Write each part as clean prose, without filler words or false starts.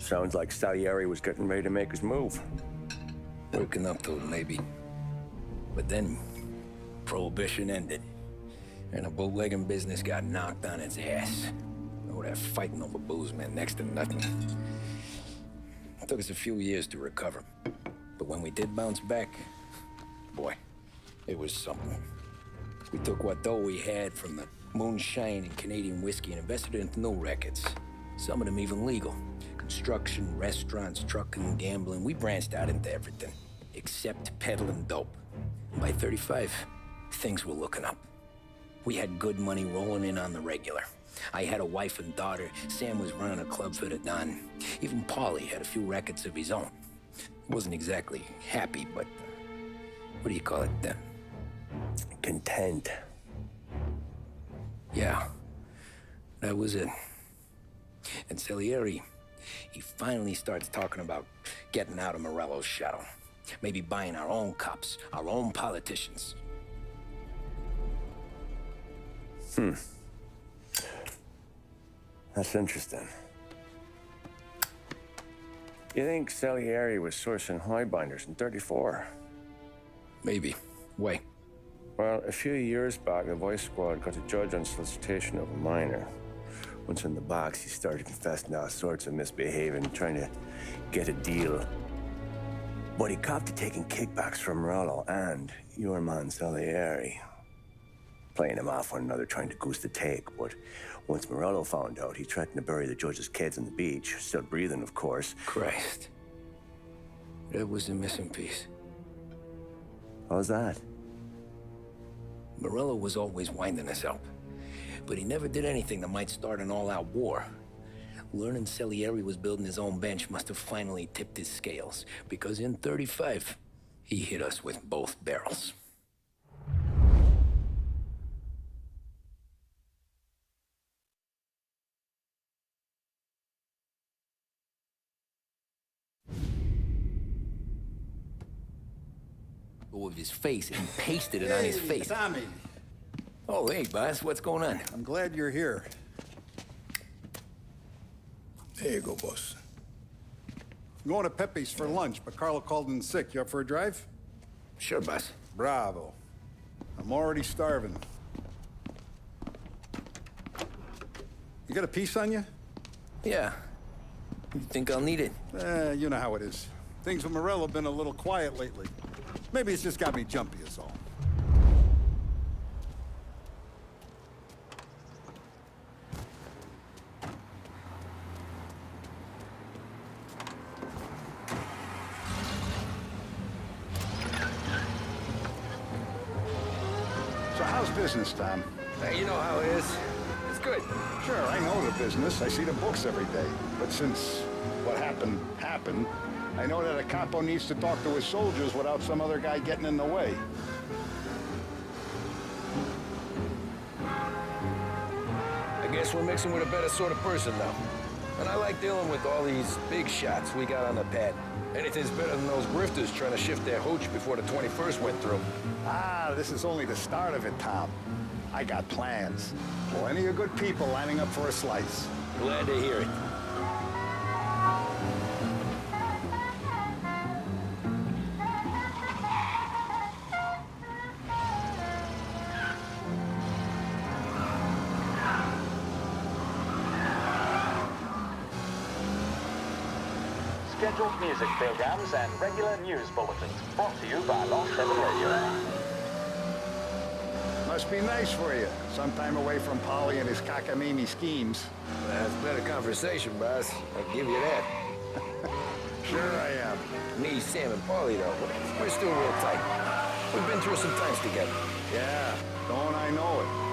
Sounds like Salieri was getting ready to make his move. Working up to it, maybe. But then, Prohibition ended, and the bootlegging business got knocked on its ass. Oh, that fighting over booze meant next to nothing. It took us a few years to recover. But when we did bounce back, boy, it was something. We took what dough we had from the moonshine and Canadian whiskey and invested it into new records. Some of them even legal. Construction, restaurants, trucking, gambling. We branched out into everything, except peddling dope. And by 35, things were looking up. We had good money rolling in on the regular. I had a wife and daughter. Sam was running a club for the Don. Even Paulie had a few records of his own. Wasn't exactly happy, but what do you call it then? Content. Yeah, that was it. And Salieri, he finally starts talking about getting out of Morello's shadow. Maybe buying our own cops, our own politicians. That's interesting. You think Salieri was sourcing highbinders in 34? Maybe. Why? Well, a few years back, the Vice Squad got a judge on solicitation of a minor. Once in the box, he started confessing all sorts of misbehaving, trying to get a deal. But he copped to taking kickbacks from Morello and your man Salieri. Playing him off one another, trying to goose the take. But once Morello found out, he threatened to bury the judge's kids on the beach. Still breathing, of course. Christ. That was the missing piece. How's that? Morello was always winding us up, but he never did anything that might start an all-out war. Learning Salieri was building his own bench must have finally tipped his scales, because in 35, he hit us with both barrels. Of his face and pasted it on his face. Tommy. Oh, hey, boss, what's going on? I'm glad you're here. There you go, boss. I'm going to Pepe's for lunch, but Carlo called in sick. You up for a drive? Sure, boss. Bravo. I'm already starving. You got a piece on you? Yeah. You think I'll need it? You know how it is. Things with Morello have been a little quiet lately. Maybe it's just got me jumpy is all. So how's business, Tom? You know how it is. It's good. Sure, I know the business. I see the books every day. But since what happened, I know that a capo needs to talk to his soldiers without some other guy getting in the way. I guess we're mixing with a better sort of person now. And I like dealing with all these big shots we got on the pad. Anything's better than those grifters trying to shift their hooch before the 21st went through. Ah, this is only the start of it, Tom. I got plans. Plenty of good people lining up for a slice. Glad to hear it. Scheduled music programs and regular news bulletins brought to you by Los 7 Radio. Must be nice for you. Sometime away from Paulie and his cockamamie schemes. That's better conversation, boss. I'll give you that. Sure I am. Me, Sam, and Paulie, though, we're still real tight. We've been through some times together. Yeah, don't I know it.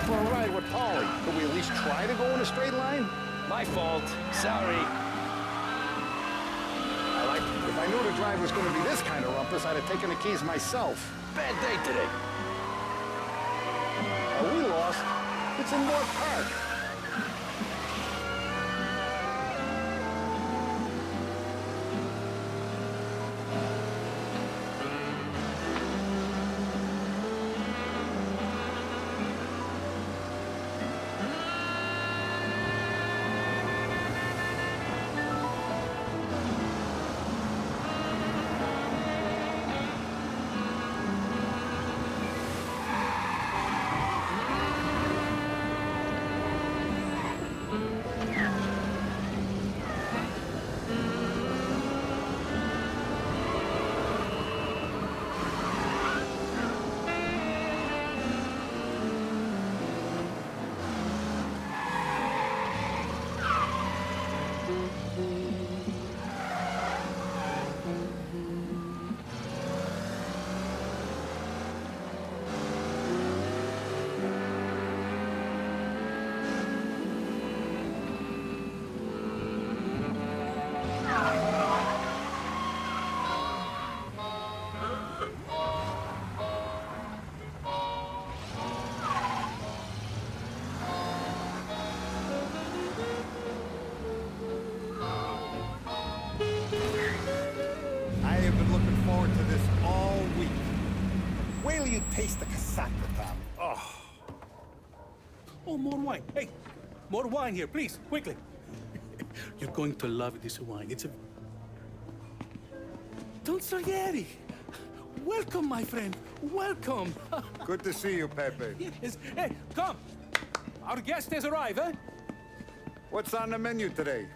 for a ride with Paulie. Could we at least try to go in a straight line? My fault. Sorry. If I knew the drive was going to be this kind of rumpus, I'd have taken the keys myself. Bad day today. Are we lost? It's in North Park. You taste the cassata, Tom. Oh, more wine. Hey, more wine here, please, quickly. You're going to love this wine. It's a... Don Salieri. Welcome, my friend. Welcome. Good to see you, Pepe. Yes. Hey, come. Our guest has arrived, eh? What's on the menu today?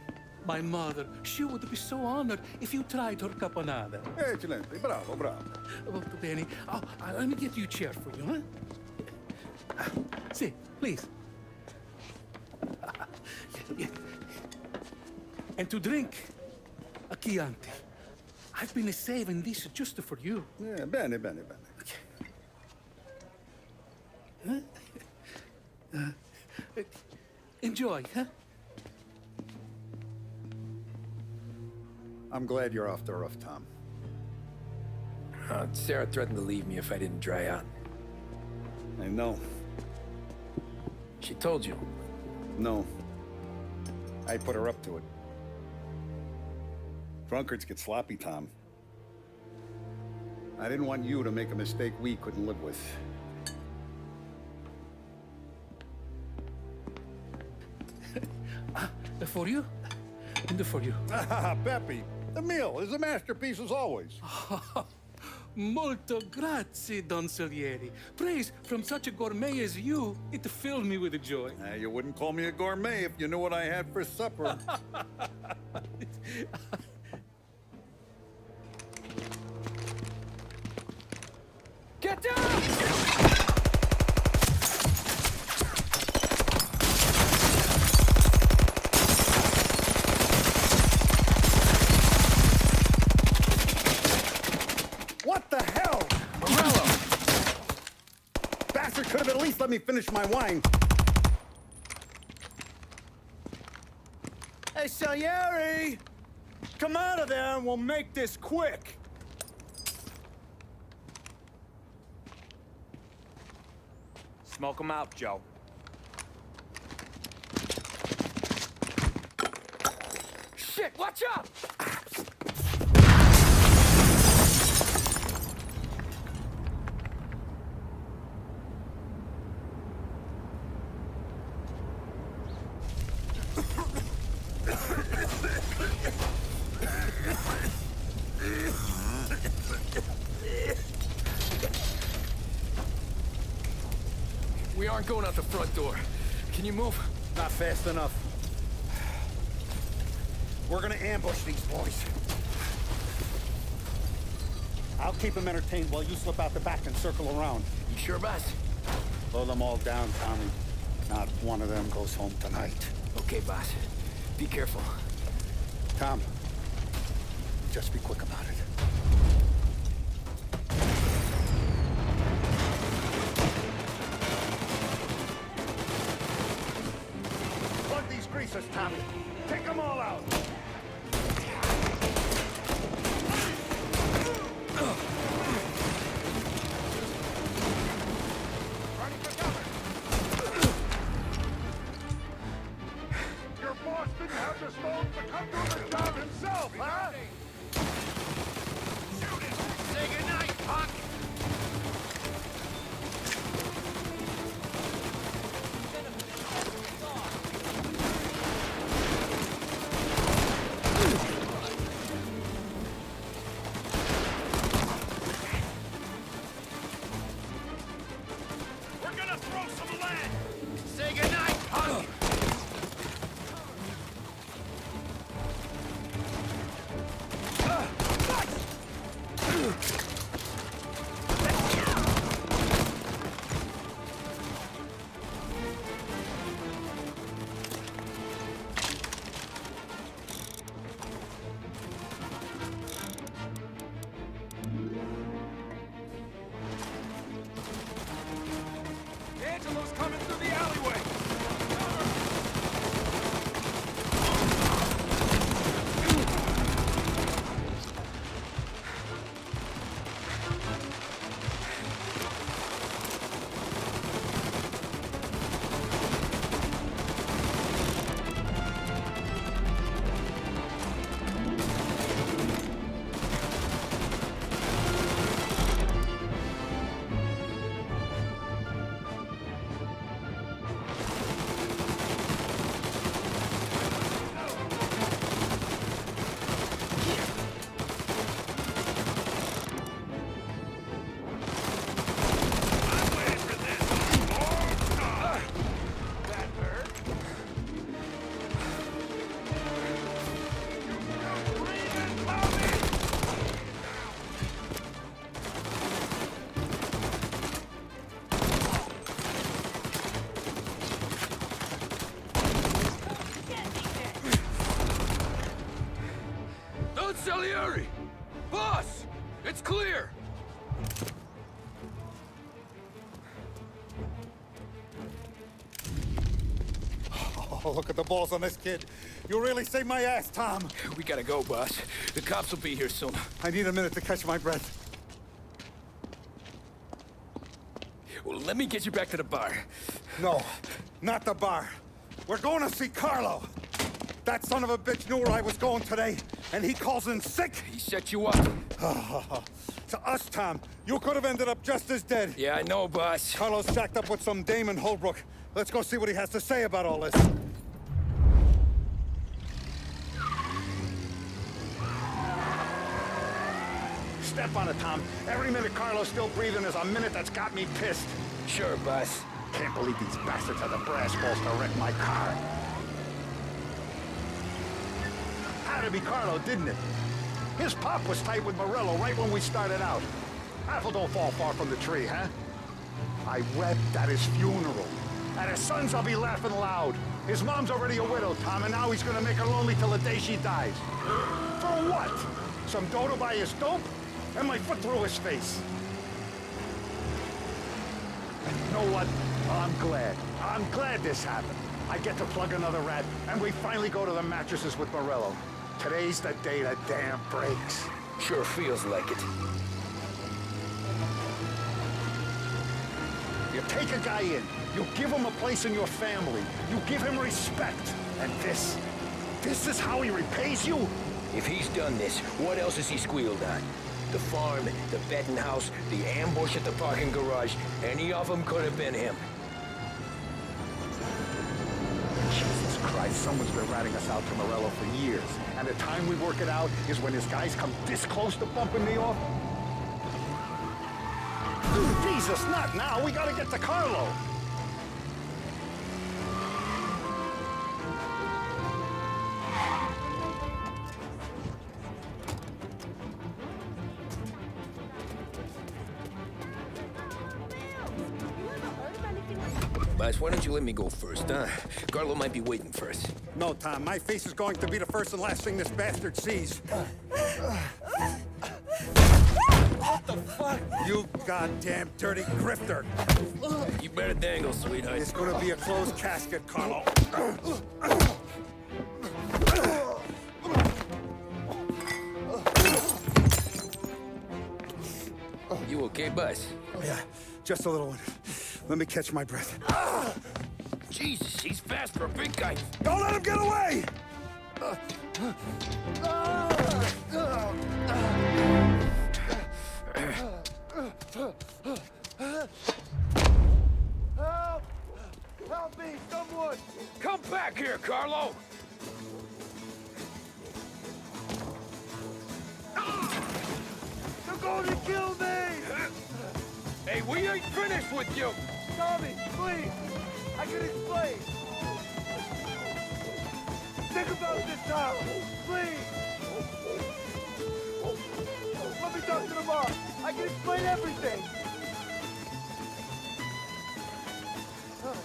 My mother, she would be so honored if you tried her caponata. Excelente, bravo, bravo. Molto bene. Oh, let me get you a chair for you, huh? See, please. Yeah. And to drink, a Chianti. I've been saving this just for you. Yeah, bene, bene, bene. Enjoy, huh? I'm glad you're off the roof, Tom. Sarah threatened to leave me if I didn't dry out. I know. She told you. No. I put her up to it. Drunkards get sloppy, Tom. I didn't want you to make a mistake we couldn't live with. For you? And for you. Pepe, the meal is a masterpiece as always. Molto grazie, Don Salieri. Praise from such a gourmet as you, it filled me with joy. You wouldn't call me a gourmet if you knew what I had for supper. Get down! What the hell? Morello! Bastard could have at least let me finish my wine. Hey, Salieri! Come out of there and we'll make this quick. Smoke 'em out, Joe. Shit, watch out! We aren't going out the front door. Can you move? Not fast enough. We're gonna ambush these boys. I'll keep them entertained while you slip out the back and circle around. You sure, boss? Blow them all down, Tommy. Not one of them goes home tonight. Okay, boss. Be careful. Tom, just be quick about it. pieces, Tommy. Take them all out. Running for cover. Your boss didn't have the stones to come do the job himself, huh? Shoot it! Say goodnight, punk! Angelo's coming through the alleyway! Don Salieri! Boss! It's clear! Oh, look at the balls on this kid. You really saved my ass, Tom. We gotta go, boss. The cops will be here soon. I need a minute to catch my breath. Well, let me get you back to the bar. No, not the bar. We're going to see Carlo. That son of a bitch knew where I was going today, and he calls in sick. He set you up. To us, Tom, you could have ended up just as dead. Yeah, I know, boss. Carlo's shacked up with some dame in Holbrook. Let's go see what he has to say about all this. Step on it, Tom. Every minute Carlo's still breathing is a minute that's got me pissed. Sure, boss. Can't believe these bastards had the brass balls to wreck my car. Had to be Carlo, didn't it? His pop was tight with Morello right when we started out. Apple don't fall far from the tree, huh? I wept at his funeral. At his son's, I'll be laughing loud. His mom's already a widow, Tom, and now he's gonna make her lonely till the day she dies. For what? Some dough to buy his dope? And my foot through his face. And you know what? I'm glad. I'm glad this happened. I get to plug another rat, and we finally go to the mattresses with Morello. Today's the day the dam breaks. Sure feels like it. You take a guy in, you give him a place in your family, you give him respect. And this is how he repays you? If he's done this, what else has he squealed on? The farm, the betting house, the ambush at the parking garage, any of them could have been him. Jesus Christ, someone's been ratting us out to Morello for years. And the time we work it out is when his guys come this close to bumping me off? Jesus, not now. We gotta get to Carlo. Boss, why don't you let me go first, huh? Carlo might be waiting for us. No, Tom, my face is going to be the first and last thing this bastard sees. What the fuck? You goddamn dirty grifter! You better dangle, sweetheart. It's gonna be a closed casket, Carlo. You okay, Buzz? Yeah, just a little one. Let me catch my breath. Jesus, he's fast for a big guy. Don't let him get away! Help! Help me, someone! Come back here, Carlo! They're going to kill me! Hey, we ain't finished with you! Tommy, please! I can explain! Think about this now! Please! Let me talk to the mom! I can explain everything!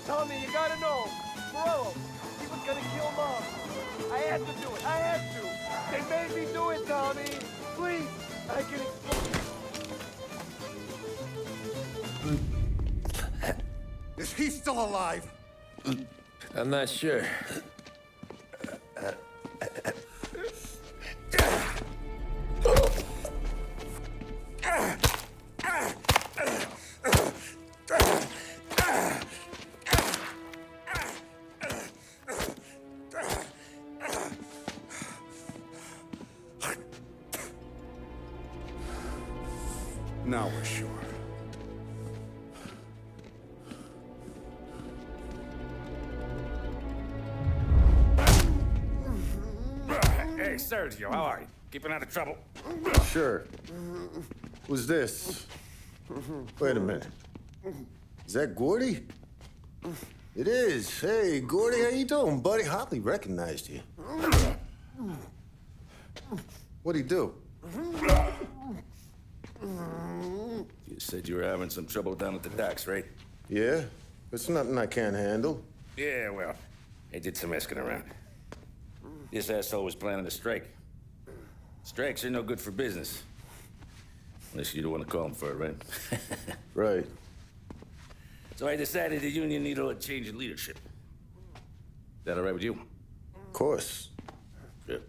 Tommy, you gotta know! Morello, he was gonna kill Mom! I had to do it! I had to! They made me do it, Tommy! Please! I can explain... Is he still alive? I'm not sure. Now we're sure. Hey, Sergio, how are you? Keeping out of trouble? Sure. Who's this? Wait a minute. Is that Gordy? It is. Hey, Gordy, how you doing, buddy? Hardly recognized you. What'd he do? You said you were having some trouble down at the docks, right? Yeah? It's nothing I can't handle. Yeah, well, I did some asking around. This asshole was planning a strike. Strikes are no good for business. Unless you don't want to call him for it, right? Right. So I decided the union needed a change in leadership. Is that all right with you? Of course. Good.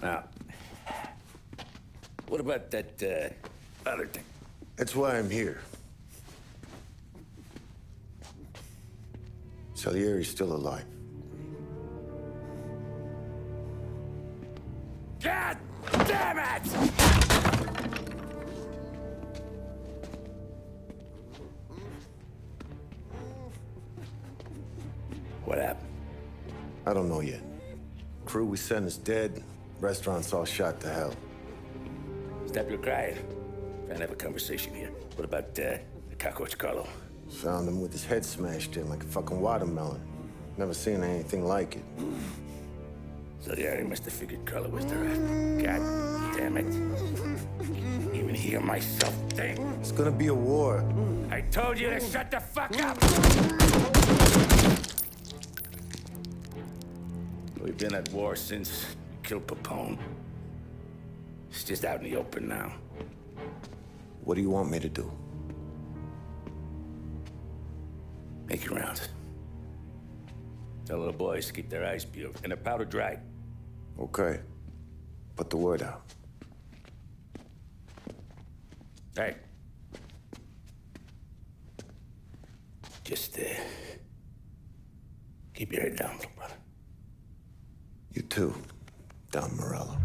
Now, what about that, other thing? That's why I'm here. Salieri's still alive. God damn it! What happened? I don't know yet. Crew we sent is dead. Restaurant's all shot to hell. Stop your crying. Trying to have a conversation here. What about, the cockroach Carlo? Found him with his head smashed in like a fucking watermelon. Never seen anything like it. Salieri must have figured Carlo was the rat. God damn it. Can't even hear myself think. It's gonna be a war. I told you to shut the fuck up! We've been at war since we killed Papone. It's just out in the open now. What do you want me to do? Make your rounds. Tell little boys to keep their eyes peeled and their powder dry. Okay. Put the word out. Hey. Just, keep your head down, little brother. You too, Don Morello.